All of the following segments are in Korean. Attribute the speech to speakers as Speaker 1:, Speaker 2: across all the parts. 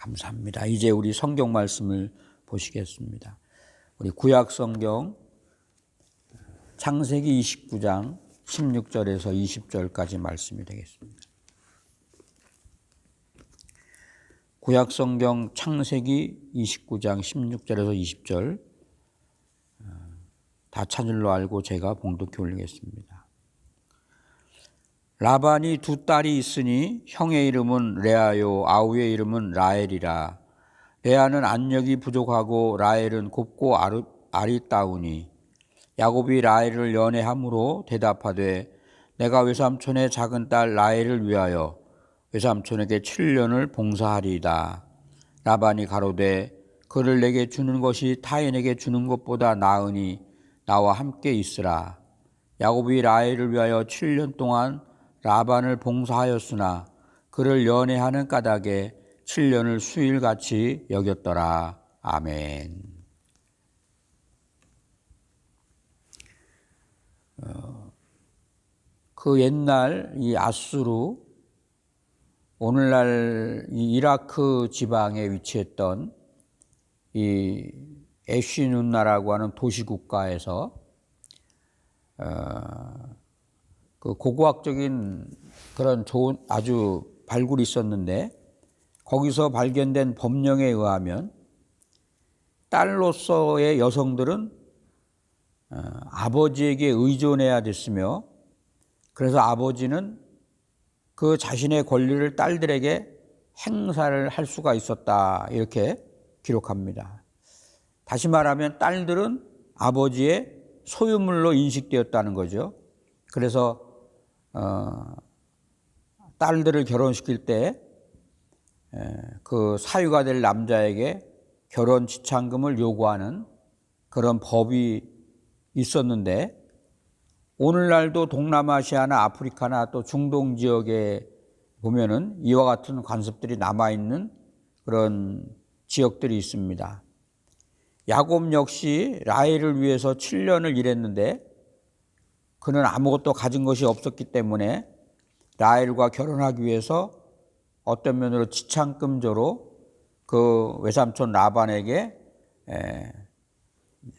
Speaker 1: 감사합니다. 이제 우리 성경 말씀을 보시겠습니다. 우리 구약 성경 창세기 29장 16절에서 20절까지 말씀이 되겠습니다. 구약 성경 창세기 29장 16절에서 20절 다 찾을 로 알고 제가 봉독해 올리겠습니다. 라반이 두 딸이 있으니 형의 이름은 레아요 아우의 이름은 라헬이라. 레아는 안력이 부족하고 라헬은 곱고 아리따우니 야곱이 라헬을 연애함으로 대답하되 내가 외삼촌의 작은 딸 라헬을 위하여 외삼촌에게 7년을 봉사하리이다. 라반이 가로되 그를 내게 주는 것이 타인에게 주는 것보다 나으니 나와 함께 있으라. 야곱이 라헬을 위하여 7년 동안 라반을 봉사하였으나 그를 연애하는 까닭에 7년을 수일같이 여겼더라. 아멘. 그 옛날 이 아수르, 오늘날 이 이라크 지방에 위치했던 이 에쉬눈나라고 하는 도시국가에서 그 고고학적인 그런 좋은 아주 발굴이 있었는데 거기서 발견된 법령에 의하면 딸로서의 여성들은 아버지에게 의존해야 됐으며 그래서 아버지는 그 자신의 권리를 딸들에게 행사를 할 수가 있었다 이렇게 기록합니다. 다시 말하면 딸들은 아버지의 소유물로 인식되었다는 거죠. 그래서 딸들을 결혼시킬 때 그 사유가 될 남자에게 결혼 지참금을 요구하는 그런 법이 있었는데 오늘날도 동남아시아나 아프리카나 또 중동 지역에 보면은 이와 같은 관습들이 남아있는 그런 지역들이 있습니다. 야곱 역시 라헬을 위해서 7년을 일했는데 그는 아무것도 가진 것이 없었기 때문에 라헬과 결혼하기 위해서 어떤 면으로 지참금조로 그 외삼촌 라반에게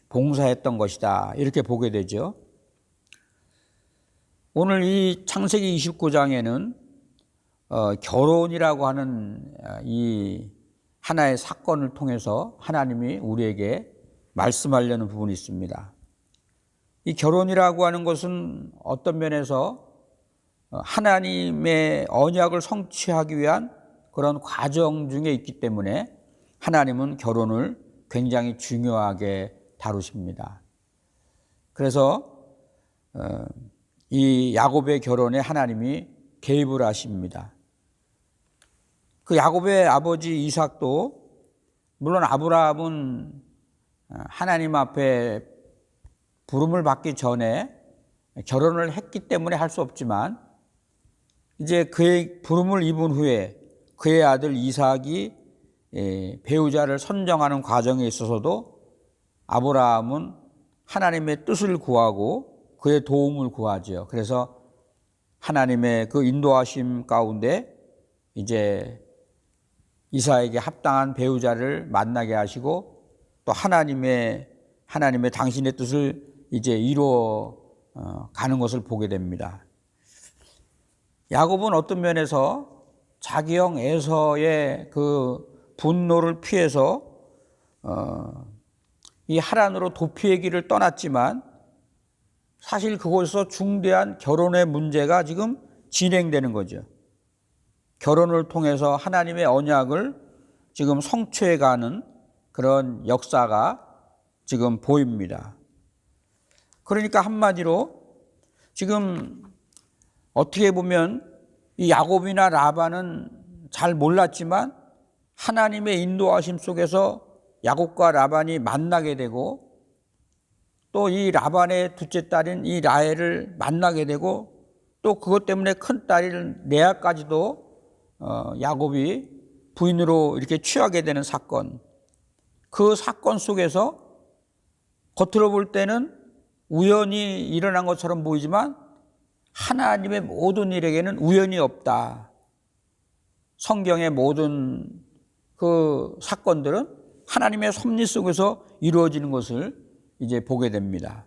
Speaker 1: 봉사했던 것이다 이렇게 보게 되죠. 오늘 이 창세기 29장에는 결혼이라고 하는 이 하나의 사건을 통해서 하나님이 우리에게 말씀하려는 부분이 있습니다. 이 결혼이라고 하는 것은 어떤 면에서 하나님의 언약을 성취하기 위한 그런 과정 중에 있기 때문에 하나님은 결혼을 굉장히 중요하게 다루십니다. 그래서 이 야곱의 결혼에 하나님이 개입을 하십니다. 그 야곱의 아버지 이삭도 물론 아브라함은 하나님 앞에 부름을 받기 전에 결혼을 했기 때문에 할 수 없지만 이제 그의 부름을 입은 후에 그의 아들 이삭이 배우자를 선정하는 과정에 있어서도 아브라함은 하나님의 뜻을 구하고 그의 도움을 구하죠. 그래서 하나님의 그 인도하심 가운데 이제 이삭에게 합당한 배우자를 만나게 하시고 또 하나님의 당신의 뜻을 이제 이루어 가는 것을 보게 됩니다. 야곱은 어떤 면에서 자기 형 에서의 그 분노를 피해서 이 하란으로 도피의 길을 떠났지만 사실 그곳에서 중대한 결혼의 문제가 지금 진행되는 거죠. 결혼을 통해서 하나님의 언약을 지금 성취해가는 그런 역사가 지금 보입니다. 그러니까 한마디로 지금 어떻게 보면 이 야곱이나 라반은 잘 몰랐지만 하나님의 인도하심 속에서 야곱과 라반이 만나게 되고 또 이 라반의 둘째 딸인 이 라헬을 만나게 되고 또 그것 때문에 큰 딸인 레아까지도 야곱이 부인으로 이렇게 취하게 되는 사건, 그 사건 속에서 겉으로 볼 때는 우연히 일어난 것처럼 보이지만 하나님의 모든 일에게는 우연이 없다. 성경의 모든 그 사건들은 하나님의 섭리 속에서 이루어지는 것을 이제 보게 됩니다.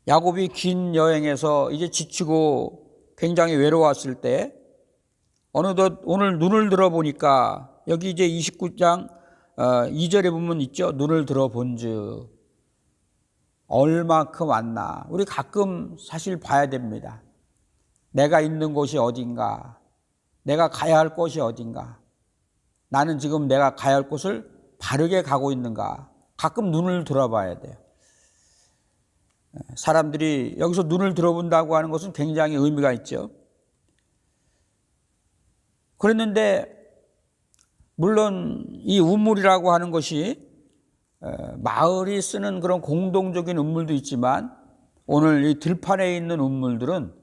Speaker 1: 야곱이 긴 여행에서 이제 지치고 굉장히 외로웠을 때 어느덧 오늘 눈을 들어보니까 여기 이제 29장 2절에 보면 있죠. 눈을 들어본즉 얼마큼 왔나. 우리 가끔 사실 봐야 됩니다. 내가 있는 곳이 어딘가, 내가 가야 할 곳이 어딘가, 나는 지금 내가 가야 할 곳을 바르게 가고 있는가, 가끔 눈을 들어봐야 돼요. 사람들이 여기서 눈을 들어본다고 하는 것은 굉장히 의미가 있죠. 그랬는데 물론 이 우물이라고 하는 것이 마을이 쓰는 그런 공동적인 우물도 있지만 오늘 이 들판에 있는 우물들은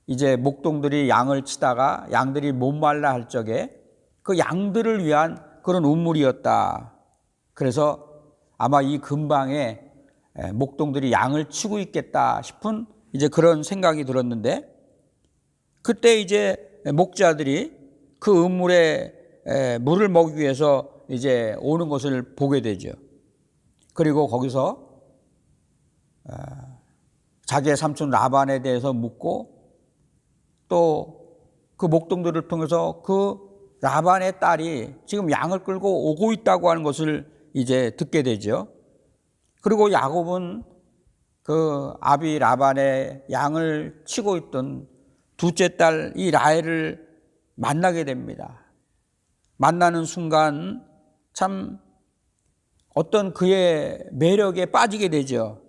Speaker 1: 이제 목동들이 양을 치다가 양들이 못 말라 할 적에 그 양들을 위한 그런 우물이었다. 그래서 아마 이 근방에 목동들이 양을 치고 있겠다 싶은 이제 그런 생각이 들었는데 그때 이제 목자들이 그 우물에 물을 먹기 위해서 이제 오는 것을 보게 되죠. 그리고 거기서 자기의 삼촌 라반에 대해서 묻고 또 그 목동들을 통해서 그 라반의 딸이 지금 양을 끌고 오고 있다고 하는 것을 이제 듣게 되죠. 그리고 야곱은 그 아비 라반의 양을 치고 있던 둘째 딸 이 라헬을 만나게 됩니다. 만나는 순간 참 어떤 그의 매력에 빠지게 되죠.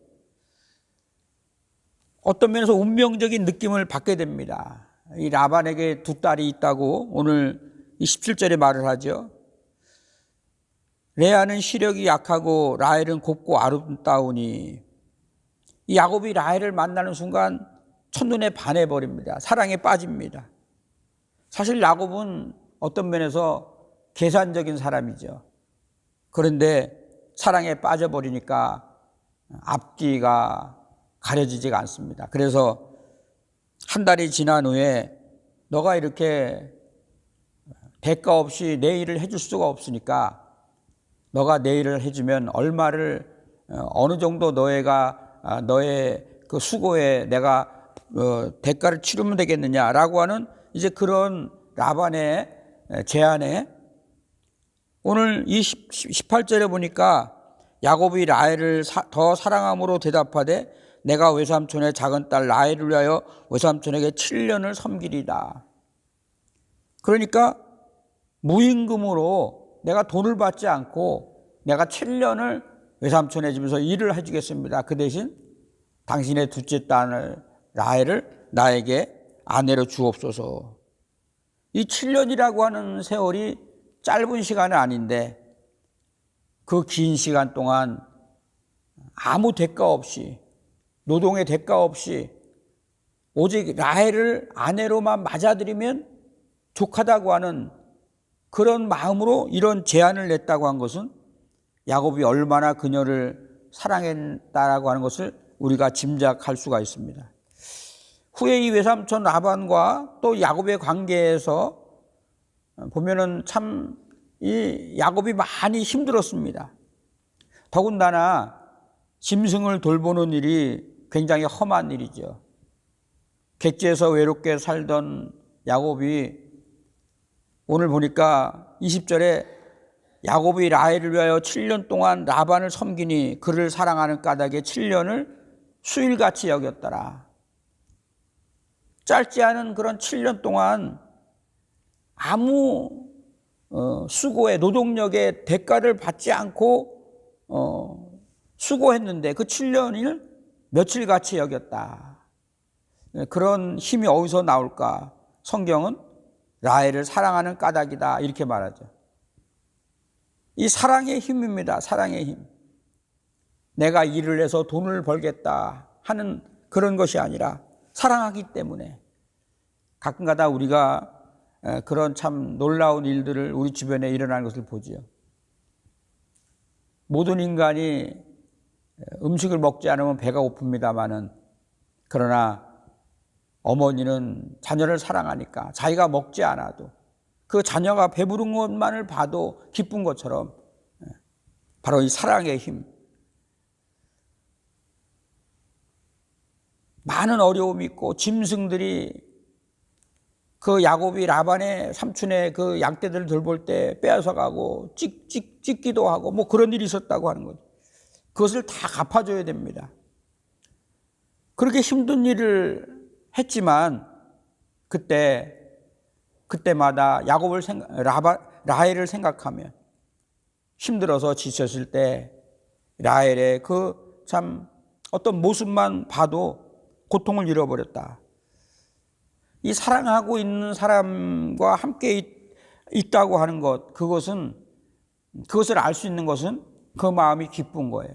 Speaker 1: 어떤 면에서 운명적인 느낌을 받게 됩니다. 이 라반에게 두 딸이 있다고 오늘 17절에 말을 하죠. 레아는 시력이 약하고 라헬은 곱고 아름다우니 이 야곱이 라헬을 만나는 순간 첫눈에 반해버립니다. 사랑에 빠집니다. 사실 야곱은 어떤 면에서 계산적인 사람이죠. 그런데 사랑에 빠져버리니까 앞뒤가 가려지지가 않습니다. 그래서 한 달이 지난 후에 너가 이렇게 대가 없이 내 일을 해줄 수가 없으니까 너가 내 일을 해주면 얼마를 어느 정도 너의 그 수고에 내가 대가를 치르면 되겠느냐라고 하는 이제 그런 라반의 제안에 오늘 이 18절에 보니까 야곱이 라헬을 더 사랑함으로 대답하되 내가 외삼촌의 작은 딸 라헬을 위하여 외삼촌에게 7년을 섬기리다. 그러니까 무임금으로 내가 돈을 받지 않고 내가 7년을 외삼촌의 집에서 일을 해주겠습니다. 그 대신 당신의 둘째 딸 라헬을 나에게 아내로 주옵소서. 이 7년이라고 하는 세월이 짧은 시간은 아닌데 그 긴 시간 동안 아무 대가 없이 노동의 대가 없이 오직 라헬을 아내로만 맞아들이면 족하다고 하는 그런 마음으로 이런 제안을 냈다고 한 것은 야곱이 얼마나 그녀를 사랑했다라고 하는 것을 우리가 짐작할 수가 있습니다. 후에 이 외삼촌 라반과 또 야곱의 관계에서 보면은 참 이 야곱이 많이 힘들었습니다. 더군다나 짐승을 돌보는 일이 굉장히 험한 일이죠. 객지에서 외롭게 살던 야곱이 오늘 보니까 20절에 야곱이 라헬을 위하여 7년 동안 라반을 섬기니 그를 사랑하는 까닭에 7년을 수일같이 여겼더라. 짧지 않은 그런 7년 동안 아무 수고의 노동력의 대가를 받지 않고 수고했는데 그 7년을 며칠같이 여겼다. 그런 힘이 어디서 나올까? 성경은 라헬을 사랑하는 까닭이다 이렇게 말하죠. 이 사랑의 힘입니다. 사랑의 힘. 내가 일을 해서 돈을 벌겠다 하는 그런 것이 아니라 사랑하기 때문에 가끔가다 우리가 그런 참 놀라운 일들을 우리 주변에 일어나는 것을 보지요. 모든 인간이 음식을 먹지 않으면 배가 고픕니다마는 그러나 어머니는 자녀를 사랑하니까 자기가 먹지 않아도 그 자녀가 배부른 것만을 봐도 기쁜 것처럼 바로 이 사랑의 힘, 많은 어려움이 있고 짐승들이 그 야곱이 라반의 삼촌의 그 양떼들을 돌볼 때 빼앗아가고 찢기도 하고 뭐 그런 일이 있었다고 하는 거죠. 그것을 다 갚아줘야 됩니다. 그렇게 힘든 일을 했지만 그때마다 야곱을 라헬을 생각하면 힘들어서 지쳤을 때 라헬의 그 참 어떤 모습만 봐도 고통을 잃어버렸다. 이 사랑하고 있는 사람과 함께 있다고 하는 것, 그것을 알 수 있는 것은 그 마음이 기쁜 거예요.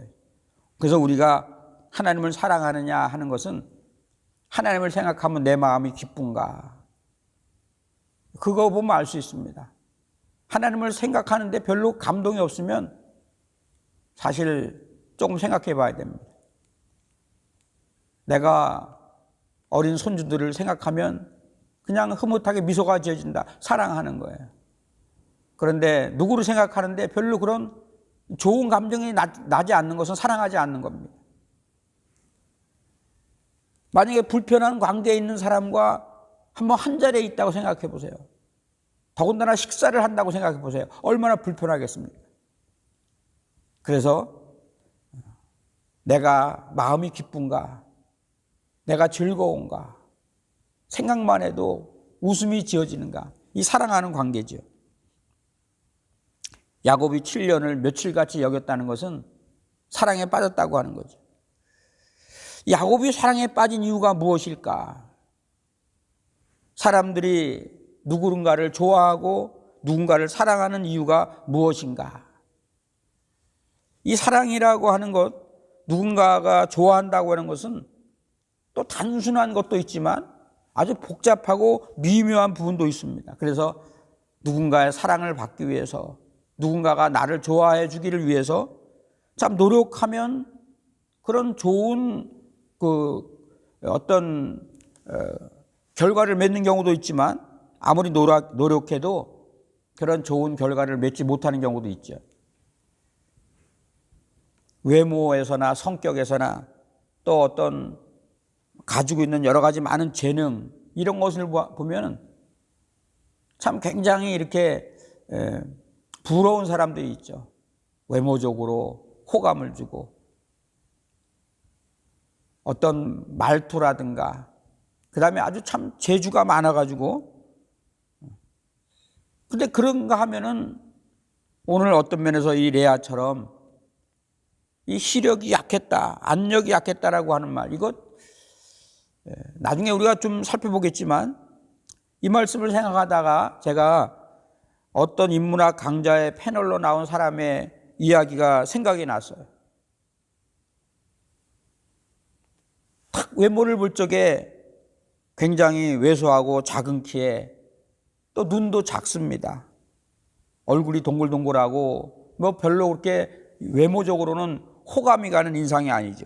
Speaker 1: 그래서 우리가 하나님을 사랑하느냐 하는 것은 하나님을 생각하면 내 마음이 기쁜가. 그거 보면 알 수 있습니다. 하나님을 생각하는데 별로 감동이 없으면 사실 조금 생각해 봐야 됩니다. 내가 어린 손주들을 생각하면 그냥 흐뭇하게 미소가 지어진다. 사랑하는 거예요. 그런데 누구를 생각하는데 별로 그런 좋은 감정이 나지 않는 것은 사랑하지 않는 겁니다. 만약에 불편한 관계에 있는 사람과 한번 한 자리에 있다고 생각해 보세요. 더군다나 식사를 한다고 생각해 보세요. 얼마나 불편하겠습니까? 그래서 내가 마음이 기쁜가? 내가 즐거운가? 생각만 해도 웃음이 지어지는가? 이 사랑하는 관계죠. 야곱이 7년을 며칠같이 여겼다는 것은 사랑에 빠졌다고 하는 거죠. 야곱이 사랑에 빠진 이유가 무엇일까? 사람들이 누군가를 좋아하고 누군가를 사랑하는 이유가 무엇인가? 이 사랑이라고 하는 것, 누군가가 좋아한다고 하는 것은 또 단순한 것도 있지만 아주 복잡하고 미묘한 부분도 있습니다. 그래서 누군가의 사랑을 받기 위해서, 누군가가 나를 좋아해 주기를 위해서 참 노력하면 그런 좋은 어떤 결과를 맺는 경우도 있지만 아무리 노력해도 그런 좋은 결과를 맺지 못하는 경우도 있죠. 외모에서나 성격에서나 또 어떤 가지고 있는 여러 가지 많은 재능, 이런 것을 보면 참 굉장히 이렇게 부러운 사람들이 있죠. 외모적으로 호감을 주고 어떤 말투라든가 그 다음에 아주 참 재주가 많아가지고, 근데 그런가 하면은 오늘 어떤 면에서 이 레아처럼 이 시력이 약했다, 안력이 약했다라고 하는 말, 이것 나중에 우리가 좀 살펴보겠지만 이 말씀을 생각하다가 제가 어떤 인문학 강좌의 패널로 나온 사람의 이야기가 생각이 났어요. 딱 외모를 볼 적에 굉장히 왜소하고 작은 키에 또 눈도 작습니다. 얼굴이 동글동글하고 뭐 별로 그렇게 외모적으로는 호감이 가는 인상이 아니죠.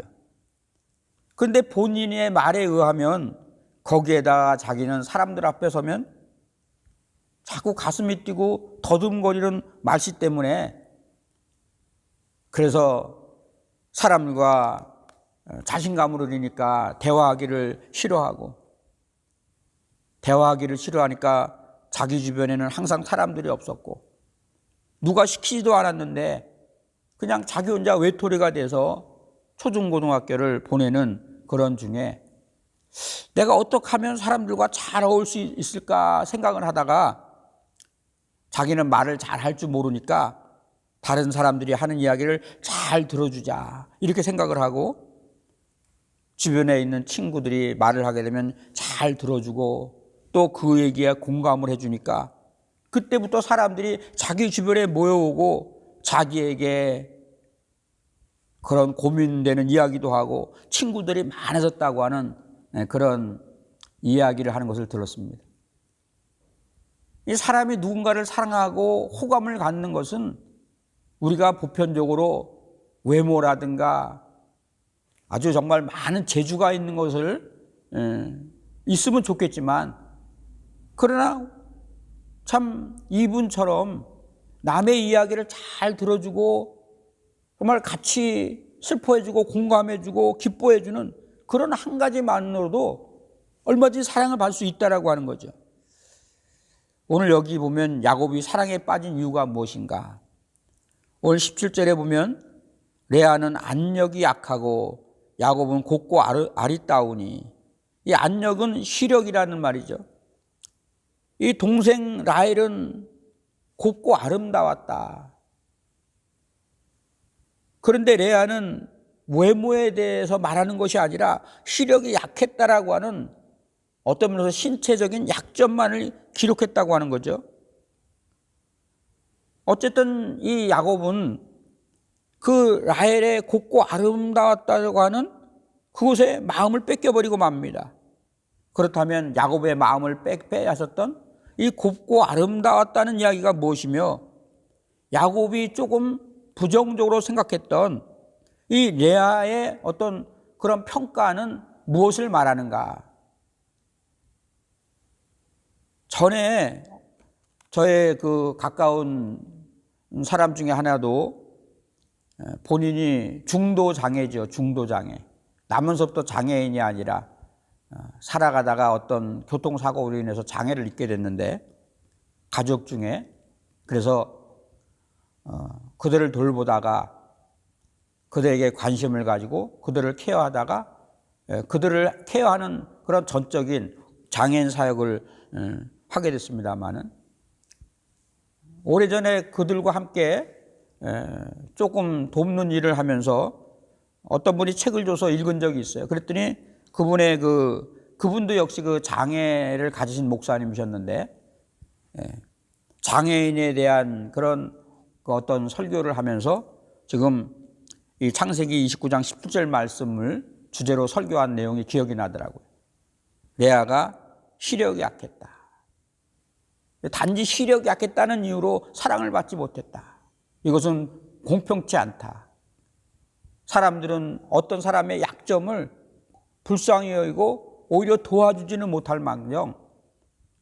Speaker 1: 그런데 본인의 말에 의하면 거기에다가 자기는 사람들 앞에 서면 자꾸 가슴이 뛰고 더듬거리는 말씨 때문에 그래서 사람과 자신감을 얻으니까 대화하기를 싫어하니까 자기 주변에는 항상 사람들이 없었고 누가 시키지도 않았는데 그냥 자기 혼자 외톨이가 돼서 초중고등학교를 보내는 그런 중에 내가 어떻게 하면 사람들과 잘 어울릴 수 있을까 생각을 하다가 자기는 말을 잘 할 줄 모르니까 다른 사람들이 하는 이야기를 잘 들어주자 이렇게 생각을 하고 주변에 있는 친구들이 말을 하게 되면 잘 들어주고 또 그 얘기에 공감을 해주니까 그때부터 사람들이 자기 주변에 모여오고 자기에게 그런 고민되는 이야기도 하고 친구들이 많아졌다고 하는 그런 이야기를 하는 것을 들었습니다. 이 사람이 누군가를 사랑하고 호감을 갖는 것은 우리가 보편적으로 외모라든가 아주 정말 많은 재주가 있는 것을 있으면 좋겠지만 그러나 참 이분처럼 남의 이야기를 잘 들어주고 정말 같이 슬퍼해주고 공감해주고 기뻐해주는 그런 한 가지만으로도 얼마든지 사랑을 받을 수 있다라고 하는 거죠. 오늘 여기 보면 야곱이 사랑에 빠진 이유가 무엇인가? 오늘 17절에 보면 레아는 안력이 약하고 야곱은 곱고 아리따우니, 이 안력은 시력이라는 말이죠. 이 동생 라헬은 곱고 아름다웠다. 그런데 레아는 외모에 대해서 말하는 것이 아니라 시력이 약했다라고 하는 어떤 면에서 신체적인 약점만을 기록했다고 하는 거죠. 어쨌든 이 야곱은 그 라헬의 곱고 아름다웠다고 하는 그곳에 마음을 뺏겨버리고 맙니다. 그렇다면 야곱의 마음을 빼앗았던 이 곱고 아름다웠다는 이야기가 무엇이며, 야곱이 조금 부정적으로 생각했던 이 레아의 어떤 그런 평가는 무엇을 말하는가? 전에 저의 그 가까운 사람 중에 하나도 본인이 중도장애죠. 중도장애. 나면서부터 장애인이 아니라 살아가다가 어떤 교통사고로 인해서 장애를 입게 됐는데, 가족 중에, 그래서 그들을 돌보다가 그들에게 관심을 가지고 그들을 케어하다가 그들을 케어하는 그런 전적인 장애인 사역을 하게 됐습니다마는, 오래전에 그들과 함께 조금 돕는 일을 하면서 어떤 분이 책을 줘서 읽은 적이 있어요. 그랬더니 그분도 역시 그 장애를 가지신 목사님이셨는데, 장애인에 대한 그런 어떤 설교를 하면서 지금 이 창세기 29장 17절 말씀을 주제로 설교한 내용이 기억이 나더라고요. 레아가 시력이 약했다. 단지 시력이 약했다는 이유로 사랑을 받지 못했다. 이것은 공평치 않다. 사람들은 어떤 사람의 약점을 불쌍히 여기고 오히려 도와주지는 못할 망정,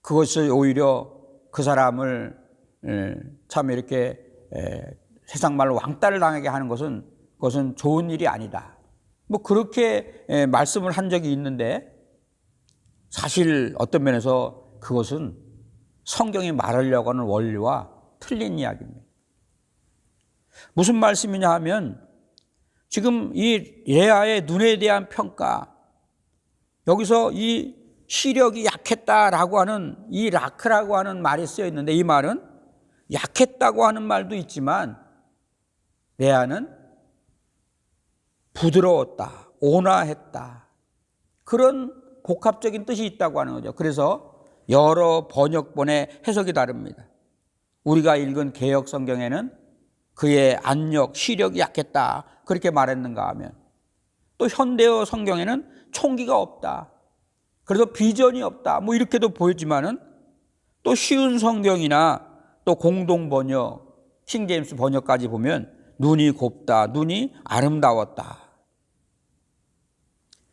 Speaker 1: 그것을 오히려 그 사람을 참 이렇게 세상 말로 왕따를 당하게 하는 것은 그것은 좋은 일이 아니다. 뭐 그렇게 말씀을 한 적이 있는데, 사실 어떤 면에서 그것은 성경이 말하려고 하는 원리와 틀린 이야기입니다. 무슨 말씀이냐 하면, 지금 이 레아의 눈에 대한 평가, 여기서 이 시력이 약했다라고 하는 이 라크라고 하는 말이 쓰여 있는데, 이 말은 약했다고 하는 말도 있지만 레아는 부드러웠다, 온화했다, 그런 복합적인 뜻이 있다고 하는 거죠. 그래서 여러 번역본의 해석이 다릅니다. 우리가 읽은 개역 성경에는 그의 안력, 시력이 약했다 그렇게 말했는가 하면, 또 현대어 성경에는 총기가 없다, 그래서 비전이 없다, 뭐 이렇게도 보이지만은, 또 쉬운 성경이나 또 공동 번역, 킹제임스 번역까지 보면 눈이 곱다, 눈이 아름다웠다.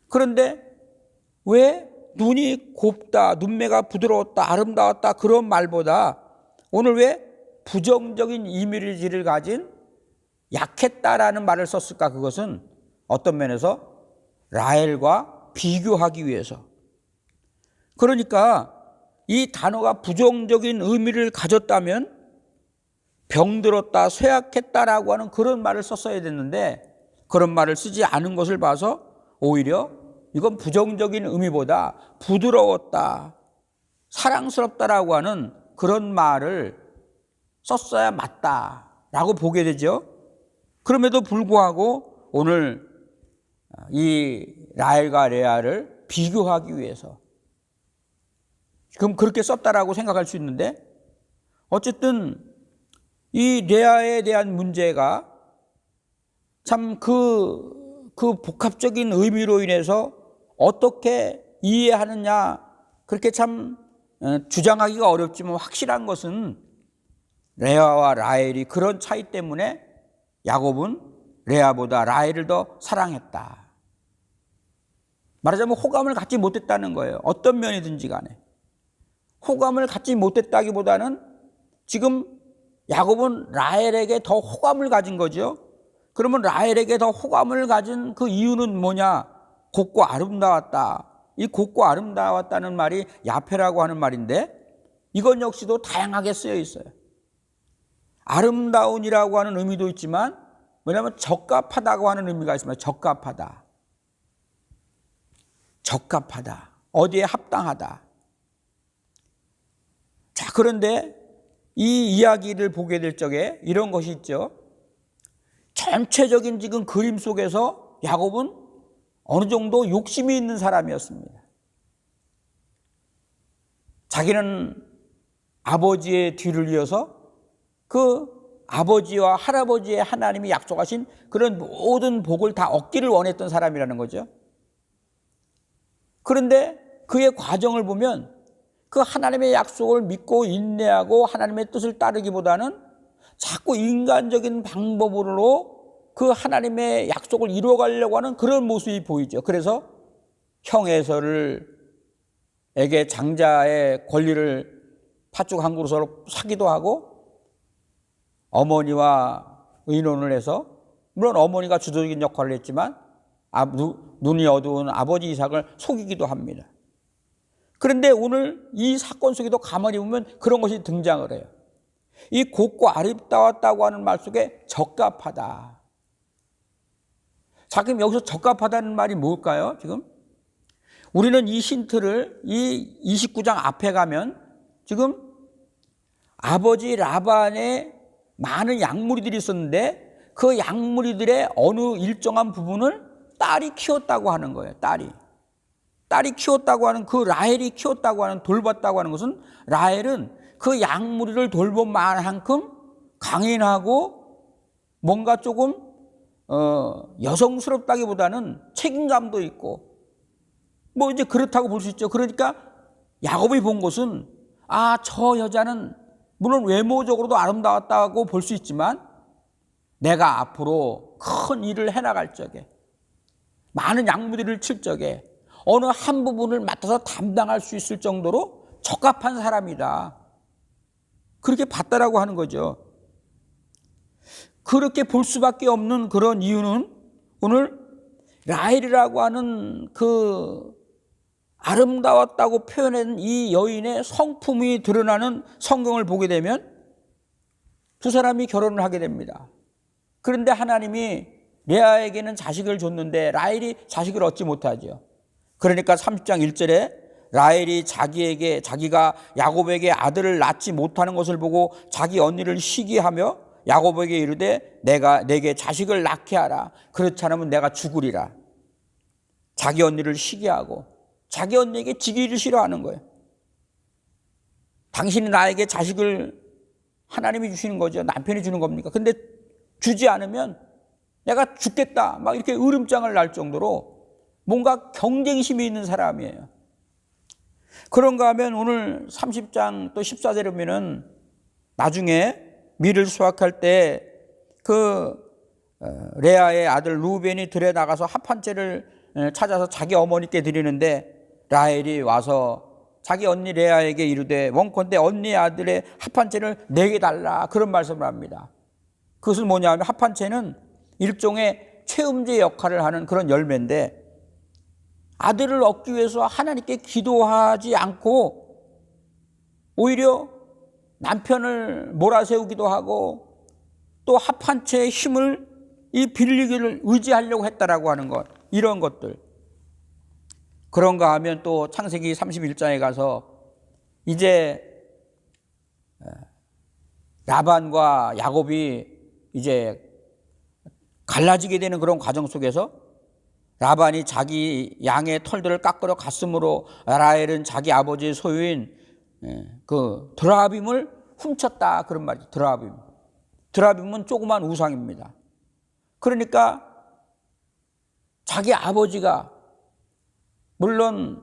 Speaker 1: 그런데 왜 눈이 곱다, 눈매가 부드러웠다, 아름다웠다 그런 말보다 오늘 왜 부정적인 이미지를 가진 약했다라는 말을 썼을까? 그것은 어떤 면에서 라헬과 비교하기 위해서. 그러니까 이 단어가 부정적인 의미를 가졌다면 병들었다, 쇠약했다라고 하는 그런 말을 썼어야 됐는데, 그런 말을 쓰지 않은 것을 봐서 오히려 이건 부정적인 의미보다 부드러웠다, 사랑스럽다라고 하는 그런 말을 썼어야 맞다라고 보게 되죠. 그럼에도 불구하고 오늘 이 라헬과 레아를 비교하기 위해서 그럼 그렇게 썼다라고 생각할 수 있는데, 어쨌든 이 레아에 대한 문제가 참 그 복합적인 의미로 인해서 어떻게 이해하느냐, 그렇게 참 주장하기가 어렵지만 확실한 것은 레아와 라헬이 그런 차이 때문에 야곱은 레아보다 라헬을 더 사랑했다. 말하자면 호감을 갖지 못했다는 거예요. 어떤 면이든지 간에 호감을 갖지 못했다기보다는 지금 야곱은 라헬에게 더 호감을 가진 거죠. 그러면 라헬에게 더 호감을 가진 그 이유는 뭐냐? 곱고 아름다웠다. 이 곱고 아름다웠다는 말이 야페라고 하는 말인데 이건 역시도 다양하게 쓰여 있어요. 아름다운이라고 하는 의미도 있지만 뭐냐면 적합하다고 하는 의미가 있습니다. 적합하다. 적합하다. 어디에 합당하다. 자, 그런데 이 이야기를 보게 될 적에 이런 것이 있죠. 전체적인 지금 그림 속에서 야곱은 어느 정도 욕심이 있는 사람이었습니다. 자기는 아버지의 뒤를 이어서 그 아버지와 할아버지의 하나님이 약속하신 그런 모든 복을 다 얻기를 원했던 사람이라는 거죠. 그런데 그의 과정을 보면 그 하나님의 약속을 믿고 인내하고 하나님의 뜻을 따르기보다는 자꾸 인간적인 방법으로 그 하나님의 약속을 이루어가려고 하는 그런 모습이 보이죠. 그래서 형 에서를 에게 장자의 권리를 팥죽 한 그릇으로 사기도 하고 어머니와 의논을 해서 물론 어머니가 주도적인 역할을 했지만 눈이 어두운 아버지 이삭을 속이기도 합니다. 그런데 오늘 이 사건 속에도 가만히 보면 그런 것이 등장을 해요. 이 곱고 아름다웠다고 하는 말 속에 적합하다. 자, 그럼 여기서 적합하다는 말이 뭘까요? 지금 우리는 이 힌트를 이 29장 앞에 가면 지금 아버지 라반의 많은 양무리들이 있었는데 그 양무리들의 어느 일정한 부분을 딸이 키웠다고 하는 거예요. 딸이 키웠다고 하는 그 라헬이 키웠다고 하는 돌봤다고 하는 것은 라헬은 그 양무리를 돌본 만큼 강인하고 뭔가 조금 여성스럽다기보다는 책임감도 있고 뭐 이제 그렇다고 볼 수 있죠. 그러니까 야곱이 본 것은 저 여자는 물론 외모적으로도 아름다웠다고 볼 수 있지만 내가 앞으로 큰 일을 해나갈 적에 많은 양무리를 칠 적에 어느 한 부분을 맡아서 담당할 수 있을 정도로 적합한 사람이다. 그렇게 봤다라고 하는 거죠. 그렇게 볼 수밖에 없는 그런 이유는 오늘 라헬이라고 하는 그 아름다웠다고 표현한 이 여인의 성품이 드러나는 성경을 보게 되면 두 사람이 결혼을 하게 됩니다. 그런데 하나님이 레아에게는 자식을 줬는데 라헬이 자식을 얻지 못하죠. 그러니까 30장 1절에 라헬이 자기가 야곱에게 아들을 낳지 못하는 것을 보고 자기 언니를 시기하며 야곱에게 이르되 내게 자식을 낳게 하라. 그렇지 않으면 내가 죽으리라. 자기 언니를 시기하고 자기 언니에게 지기를 싫어하는 거예요. 당신이 나에게 자식을 하나님이 주시는 거죠. 남편이 주는 겁니까? 근데 주지 않으면 내가 죽겠다. 막 이렇게 으름장을 날 정도로 뭔가 경쟁심이 있는 사람이에요. 그런가 하면 오늘 30장 또 14절에 보면은 나중에 밀을 수확할 때 그 레아의 아들 루벤이 들에 나가서 합 한 채를 찾아서 자기 어머니께 드리는데 라헬이 와서 자기 언니 레아에게 이르되 원컨대 언니 아들의 합 한 채를 내게 달라. 그런 말씀을 합니다. 그것은 뭐냐 하면 합 한 채는 일종의 체험제 역할을 하는 그런 열매인데 아들을 얻기 위해서 하나님께 기도하지 않고 오히려 남편을 몰아세우기도 하고 또 합 한 채의 힘을 빌리기를 의지하려고 했다라고 하는 것, 이런 것들. 그런가 하면 또 창세기 31장에 가서 이제 라반과 야곱이 이제 갈라지게 되는 그런 과정 속에서 라반이 자기 양의 털들을 깎으러 갔으므로 라헬은 자기 아버지의 소유인 그 드라빔을 훔쳤다. 그런 말이죠. 드라빔은 조그만 우상입니다. 그러니까 자기 아버지가 물론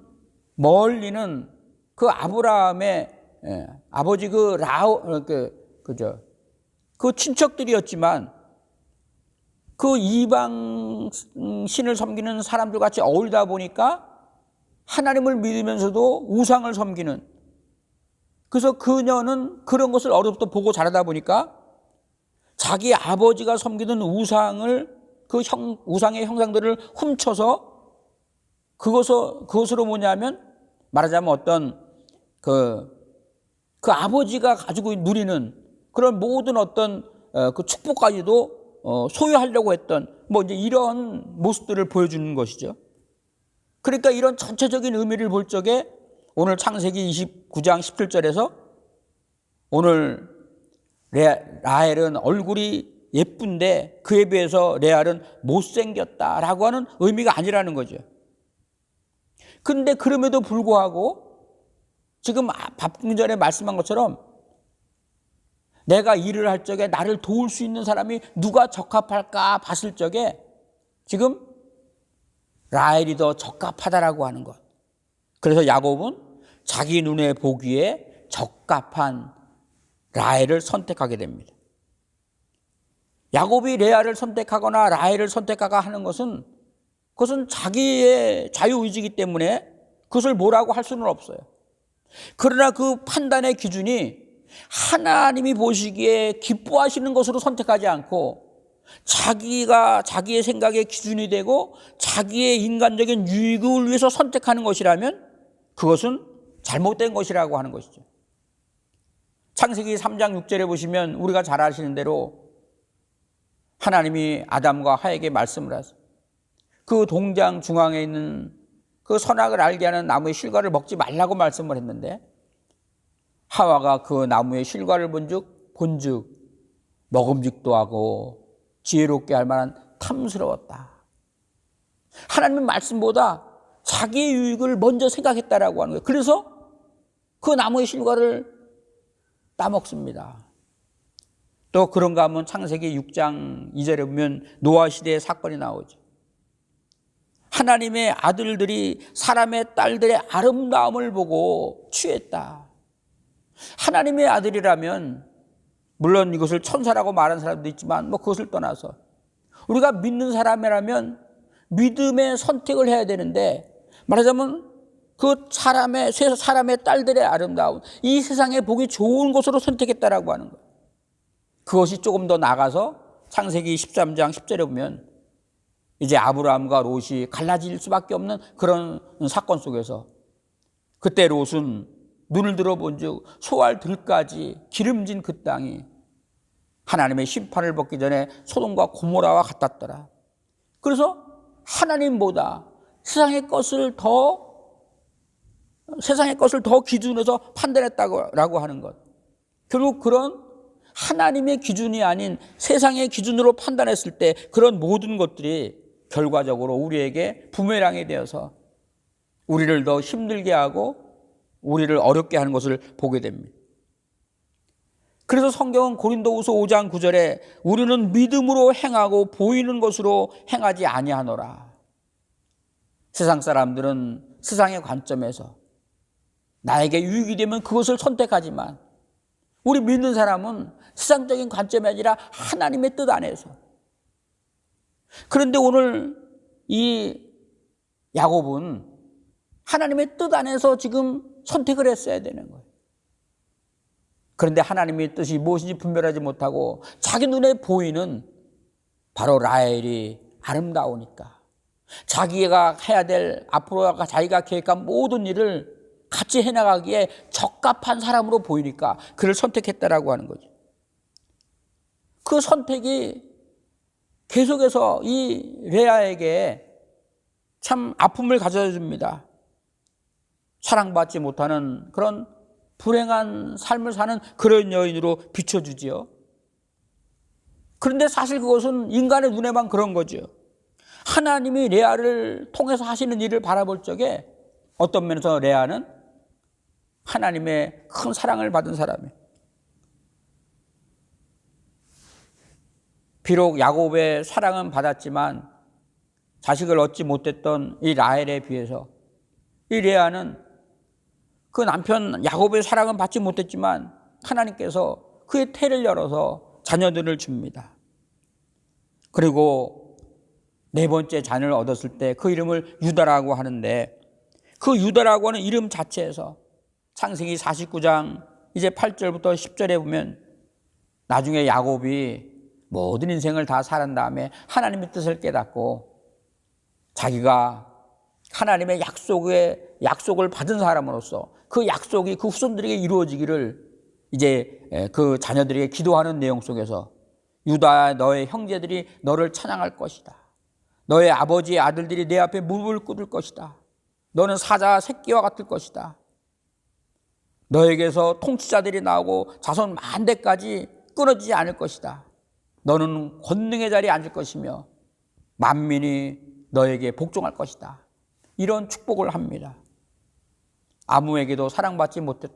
Speaker 1: 멀리는 그 아브라함의 아버지 그 친척들이었지만 그 이방 신을 섬기는 사람들 같이 어울리다 보니까 하나님을 믿으면서도 우상을 섬기는 그래서 그녀는 그런 것을 어려서부터 보고 자라다 보니까 자기 아버지가 섬기던 우상을 우상의 형상들을 훔쳐서 그것으로 뭐냐면 말하자면 어떤 그 아버지가 가지고 누리는 그런 모든 어떤 그 축복까지도 소유하려고 했던 이제 이런 모습들을 보여주는 것이죠. 그러니까 이런 전체적인 의미를 볼 적에 오늘 창세기 29장 17절에서 오늘 라헬은 얼굴이 예쁜데 그에 비해서 레알은 못생겼다라고 하는 의미가 아니라는 거죠. 그런데 그럼에도 불구하고 지금 좀 전에 말씀한 것처럼 내가 일을 할 적에 나를 도울 수 있는 사람이 누가 적합할까 봤을 적에 지금 라헬이 더 적합하다라고 하는 것. 그래서 야곱은 자기 눈에 보기에 적합한 라헬을 선택하게 됩니다. 야곱이 레아를 선택하거나 라헬을 선택하거나 하는 것은 그것은 자기의 자유의지이기 때문에 그것을 뭐라고 할 수는 없어요. 그러나 그 판단의 기준이 하나님이 보시기에 기뻐하시는 것으로 선택하지 않고 자기의 생각의 기준이 되고 자기의 인간적인 유익을 위해서 선택하는 것이라면 그것은 잘못된 것이라고 하는 것이죠. 창세기 3장 6절에 보시면 우리가 잘 아시는 대로 하나님이 아담과 하에게 말씀을 하세요. 그 동장 중앙에 있는 그 선악을 알게 하는 나무의 실과를 먹지 말라고 말씀을 했는데 하와가 그 나무의 실과를 본즉 먹음직도 하고 지혜롭게 할 만한 탐스러웠다. 하나님의 말씀보다 자기의 유익을 먼저 생각했다라고 하는 거예요. 그래서 그 나무의 실과를 따먹습니다. 또 그런가 하면 창세기 6장 2절에 보면 노아 시대의 사건이 나오죠. 하나님의 아들들이 사람의 딸들의 아름다움을 보고 취했다. 하나님의 아들이라면 물론 이것을 천사라고 말하는 사람도 있지만 그것을 떠나서 우리가 믿는 사람이라면 믿음의 선택을 해야 되는데 말하자면 그 사람의 딸들의 아름다움, 이 세상에 보기 좋은 것으로 선택했다라고 하는 거예요. 그것이 조금 더 나가서 창세기 13장 10절에 보면 이제 아브라함과 롯이 갈라질 수밖에 없는 그런 사건 속에서 그때 롯은 눈을 들어본즉 소알 들까지 기름진 그 땅이 하나님의 심판을 받기 전에 소돔과 고모라와 같았더라. 그래서 하나님보다 세상의 것을 더 기준해서 판단했다고 하는 것. 결국 그런 하나님의 기준이 아닌 세상의 기준으로 판단했을 때 그런 모든 것들이 결과적으로 우리에게 부메랑이 되어서 우리를 더 힘들게 하고 우리를 어렵게 하는 것을 보게 됩니다. 그래서 성경은 고린도후서 5장 9절에 우리는 믿음으로 행하고 보이는 것으로 행하지 아니하노라. 세상 사람들은 세상의 관점에서 나에게 유익이 되면 그것을 선택하지만 우리 믿는 사람은 세상적인 관점이 아니라 하나님의 뜻 안에서. 그런데 오늘 이 야곱은 하나님의 뜻 안에서 지금 선택을 했어야 되는 거예요. 그런데 하나님의 뜻이 무엇인지 분별하지 못하고 자기 눈에 보이는 바로 라헬이 아름다우니까 자기가 해야 될 앞으로 자기가 계획한 모든 일을 같이 해나가기에 적합한 사람으로 보이니까 그를 선택했다라고 하는 거죠. 그 선택이 계속해서 이 레아에게 참 아픔을 가져다 줍니다. 사랑받지 못하는 그런 불행한 삶을 사는 그런 여인으로 비춰주지요. 그런데 사실 그것은 인간의 눈에만 그런 거죠. 하나님이 레아를 통해서 하시는 일을 바라볼 적에 어떤 면에서 레아는 하나님의 큰 사랑을 받은 사람이에요. 비록 야곱의 사랑은 받았지만 자식을 얻지 못했던 이 라헬에 비해서 이 레아는 그 남편 야곱의 사랑은 받지 못했지만 하나님께서 그의 태를 열어서 자녀들을 줍니다. 그리고 네 번째 자녀를 얻었을 때 그 이름을 유다라고 하는데 그 유다라고 하는 이름 자체에서 창세기 49장 이제 8절부터 10절에 보면 나중에 야곱이 모든 인생을 다 살은 다음에 하나님의 뜻을 깨닫고 자기가 하나님의 약속을 받은 사람으로서 그 약속이 그 후손들에게 이루어지기를 이제 그 자녀들에게 기도하는 내용 속에서 유다야, 너의 형제들이 너를 찬양할 것이다. 너의 아버지의 아들들이 내 앞에 무릎을 꿇을 것이다. 너는 사자 새끼와 같을 것이다. 너에게서 통치자들이 나오고 자손 만대까지 끊어지지 않을 것이다. 너는 권능의 자리에 앉을 것이며 만민이 너에게 복종할 것이다. 이런 축복을 합니다. 아무에게도 사랑받지 못했.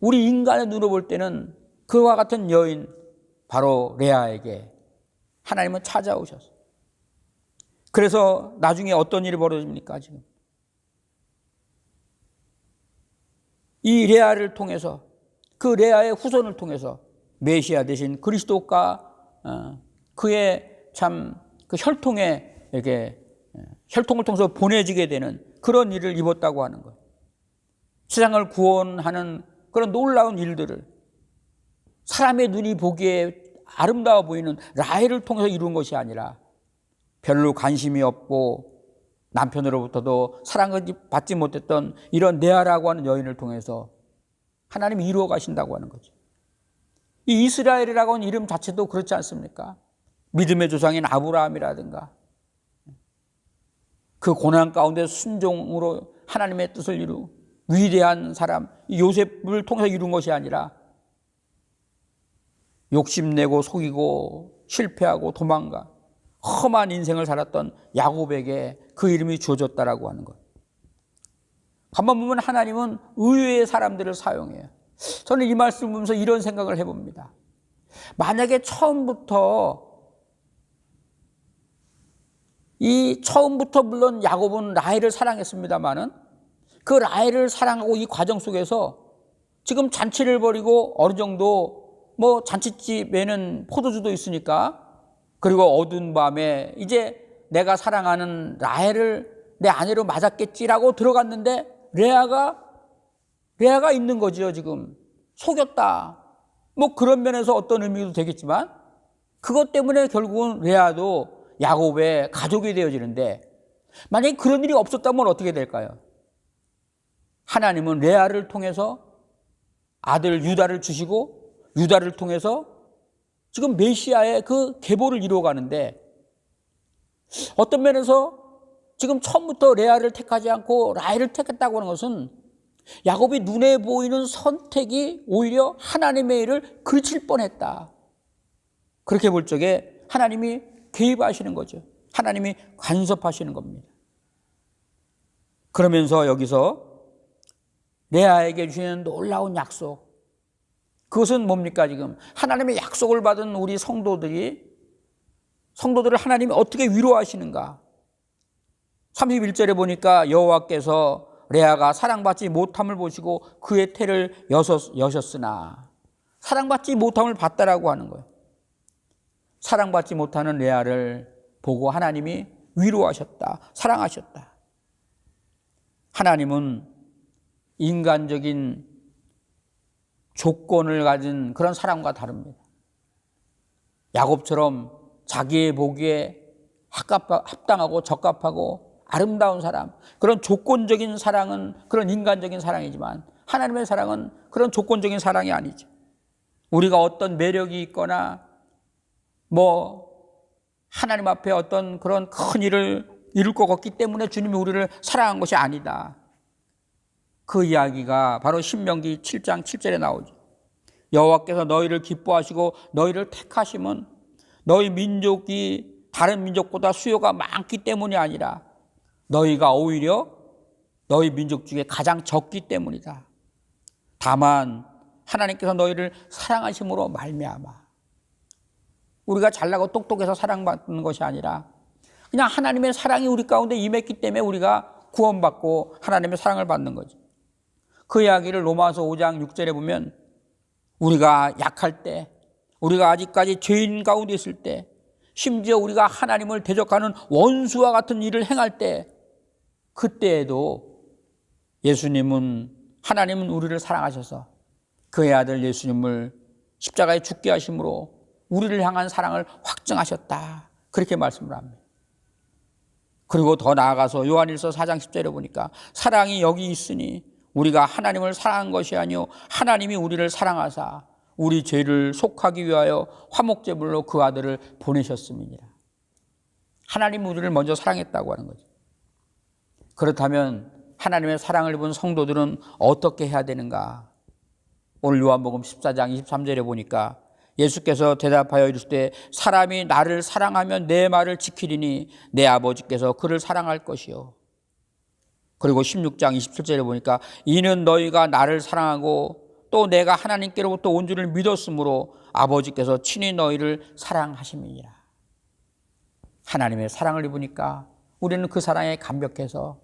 Speaker 1: 우리 인간의 눈으로 볼 때는 그와 같은 여인 바로 레아에게 하나님은 찾아오셨어요. 그래서 나중에 어떤 일이 벌어집니까? 지금 이 레아를 통해서, 그 레아의 후손을 통해서 메시아 대신 그리스도가 그의 참 그 혈통에 이렇게 혈통을 통해서 보내지게 되는 그런 일을 입었다고 하는 거예요. 세상을 구원하는 그런 놀라운 일들을 사람의 눈이 보기에 아름다워 보이는 라헬을 통해서 이룬 것이 아니라 별로 관심이 없고 남편으로부터도 사랑을 받지 못했던 이런 레아라고 하는 여인을 통해서 하나님이 이루어 가신다고 하는 거죠. 이 이스라엘이라고 하는 이름 자체도 그렇지 않습니까? 믿음의 조상인 아브라함이라든가 그 고난 가운데 순종으로 하나님의 뜻을 이루 위대한 사람 요셉을 통해서 이룬 것이 아니라 욕심내고 속이고 실패하고 도망가 험한 인생을 살았던 야곱에게 그 이름이 주어졌다라고 하는 것. 한번 보면 하나님은 의외의 사람들을 사용해요. 저는 이 말씀을 보면서 이런 생각을 해봅니다. 만약에 처음부터 물론 야곱은 라헬을 사랑했습니다마는 그 라헬을 사랑하고 이 과정 속에서 지금 잔치를 벌이고 어느 정도 뭐 잔치집에는 포도주도 있으니까 그리고 어두운 밤에 이제 내가 사랑하는 라헬을 내 아내로 맞았겠지라고 들어갔는데 레아가 있는 거죠. 지금 속였다. 뭐 그런 면에서 어떤 의미도 되겠지만 그것 때문에 결국은 레아도 야곱의 가족이 되어지는데 만약에 그런 일이 없었다면 어떻게 될까요? 하나님은 레아를 통해서 아들 유다를 주시고 유다를 통해서 지금 메시아의 그 계보를 이루어가는데 어떤 면에서 지금 처음부터 레아를 택하지 않고 라헬을 택했다고 하는 것은 야곱이 눈에 보이는 선택이 오히려 하나님의 일을 그르칠 뻔했다. 그렇게 볼 적에 하나님이 개입하시는 거죠. 하나님이 간섭하시는 겁니다. 그러면서 여기서 레아에게 주시는 놀라운 약속, 그것은 뭡니까? 지금 하나님의 약속을 받은 우리 성도들을 하나님이 어떻게 위로하시는가? 31절에 보니까 여호와께서 레아가 사랑받지 못함을 보시고 그의 태를 여셨으나, 사랑받지 못함을 봤다라고 하는 거예요. 사랑받지 못하는 레아를 보고 하나님이 위로하셨다, 사랑하셨다. 하나님은 인간적인 조건을 가진 그런 사랑과 다릅니다. 야곱처럼 자기의 보기에 합당하고 적합하고 아름다운 사람, 그런 조건적인 사랑은 그런 인간적인 사랑이지만 하나님의 사랑은 그런 조건적인 사랑이 아니죠. 우리가 어떤 매력이 있거나 하나님 앞에 어떤 그런 큰 일을 이룰 것 같기 때문에 주님이 우리를 사랑한 것이 아니다. 그 이야기가 바로 신명기 7장 7절에 나오죠. 여호와께서 너희를 기뻐하시고 너희를 택하심은 너희 민족이 다른 민족보다 수요가 많기 때문이 아니라 너희가 오히려 너희 민족 중에 가장 적기 때문이다. 다만 하나님께서 너희를 사랑하심으로 말미암아, 우리가 잘나고 똑똑해서 사랑받는 것이 아니라 그냥 하나님의 사랑이 우리 가운데 임했기 때문에 우리가 구원받고 하나님의 사랑을 받는 거죠. 그 이야기를 로마서 5장 6절에 보면 우리가 약할 때, 우리가 아직까지 죄인 가운데 있을 때, 심지어 우리가 하나님을 대적하는 원수와 같은 일을 행할 때, 그때에도 하나님은 우리를 사랑하셔서 그의 아들 예수님을 십자가에 죽게 하심으로 우리를 향한 사랑을 확증하셨다. 그렇게 말씀을 합니다. 그리고 더 나아가서 요한일서 4장 10절에 보니까 사랑이 여기 있으니 우리가 하나님을 사랑한 것이 아니요 하나님이 우리를 사랑하사 우리 죄를 속하기 위하여 화목제물로 그 아들을 보내셨음이니라. 하나님 우리를 먼저 사랑했다고 하는 거죠. 그렇다면 하나님의 사랑을 입은 성도들은 어떻게 해야 되는가? 오늘 요한복음 14장 23절에 보니까 예수께서 대답하여 이르시되 사람이 나를 사랑하면 내 말을 지키리니 내 아버지께서 그를 사랑할 것이요. 그리고 16장 27절에 보니까 이는 너희가 나를 사랑하고 또 내가 하나님께로부터 온 줄을 믿었으므로 아버지께서 친히 너희를 사랑하심이니라. 하나님의 사랑을 입으니까 우리는 그 사랑에 감격해서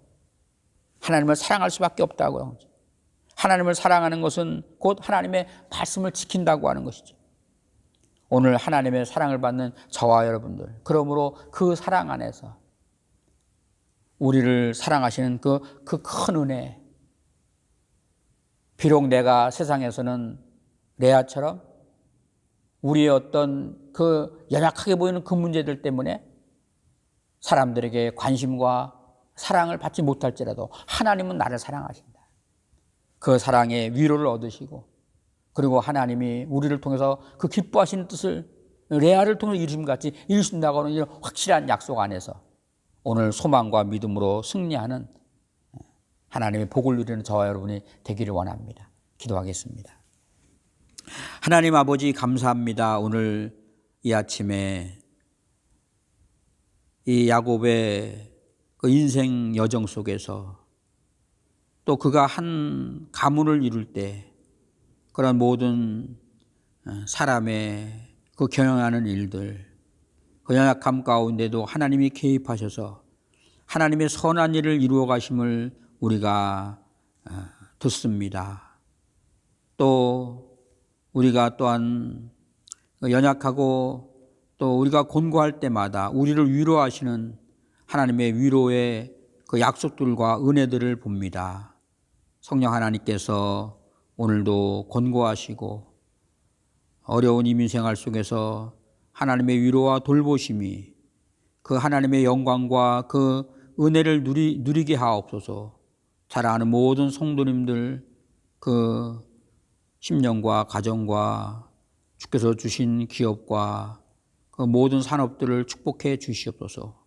Speaker 1: 하나님을 사랑할 수밖에 없다고 하는 거죠. 하나님을 사랑하는 것은 곧 하나님의 말씀을 지킨다고 하는 것이죠. 오늘 하나님의 사랑을 받는 저와 여러분들, 그러므로 그 사랑 안에서 우리를 사랑하시는 그 큰 은혜, 비록 내가 세상에서는 레아처럼 우리의 어떤 그 연약하게 보이는 그 문제들 때문에 사람들에게 관심과 사랑을 받지 못할지라도 하나님은 나를 사랑하신다. 그 사랑의 위로를 얻으시고 그리고 하나님이 우리를 통해서 그 기뻐하시는 뜻을 레아를 통해서 이루심같이 이루신다고 하는 이런 확실한 약속 안에서 오늘 소망과 믿음으로 승리하는 하나님의 복을 누리는 저와 여러분이 되기를 원합니다. 기도하겠습니다. 하나님 아버지 감사합니다. 오늘 이 아침에 이 야곱의 그 인생 여정 속에서 또 그가 한 가문을 이룰 때 그런 모든 사람의 그 경영하는 일들, 그 연약함 가운데도 하나님이 개입하셔서 하나님의 선한 일을 이루어 가심을 우리가 듣습니다. 또 우리가 또한 연약하고 또 우리가 곤고할 때마다 우리를 위로하시는 하나님의 위로의 그 약속들과 은혜들을 봅니다. 성령 하나님께서 오늘도 권고하시고 어려운 이민생활 속에서 하나님의 위로와 돌보심이 그 하나님의 영광과 그 은혜를 누리게 하옵소서. 잘 아는 모든 성도님들 그 심령과 가정과 주께서 주신 기업과 그 모든 산업들을 축복해 주시옵소서.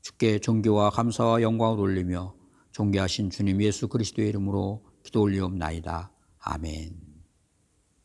Speaker 1: 주께 존귀와 감사와 영광을 올리며 존귀하신 주님 예수 그리스도의 이름으로 기도 올리옵나이다. 아멘.